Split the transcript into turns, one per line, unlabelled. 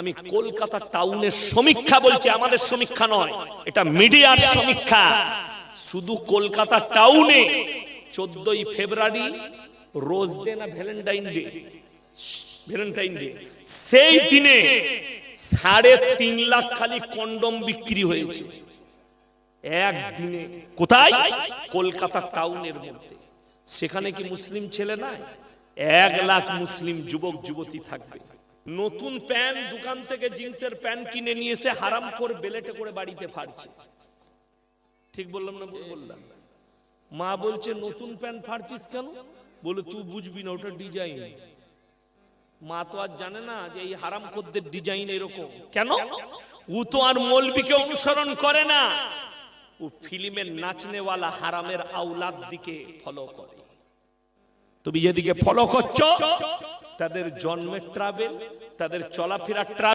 আমি কলকাতা টাউনের সমীক্ষা বলছি, আমাদের সমীক্ষা নয়, এটা মিডিয়ার সমীক্ষা। শুধু কলকাতা টাউনে 14ই ফেব্রুয়ারি রোজ ডে না ভ্যালেন্টাইন ডে, ভ্যালেন্টাইন ডে, সেই দিনে 3.5 লাখ খালি কন্ডম বিক্রি হয়েছে একদিনে। কোথায়? কলকাতা টাউনের মধ্যে। সেখানে কি মুসলিম ছেলে নাই? 1 লাখ মুসলিম যুবক যুবতী থাকবে। নতুন প্যান্ট দোকান থেকে জিন্সের প্যান্ট কিনে নিয়ে এসে হারাম করে বেলেটে করে বাড়িতে ফাড়ছে। ঠিক বললাম না ভুল বললাম? মা বলছে নতুন প্যান্ট ফাড়ছিস কেন? বলে তুই বুঝবি না, ওটা ডিজাইন। মা তো আর জানে না যে এই হারামখোরদের ডিজাইন এরকম। কেন? ও তো আর মৌলবীকে অনুসরণ করে না, ও ফিল্মের নাচনেওয়ালা হারামের আওলাদ দিকে ফলো করে। তুমি যেদিকে ফলো করছো, তাদের জন্মের ট্রাভেল, তাদের চলাফেরার ট্রাভেল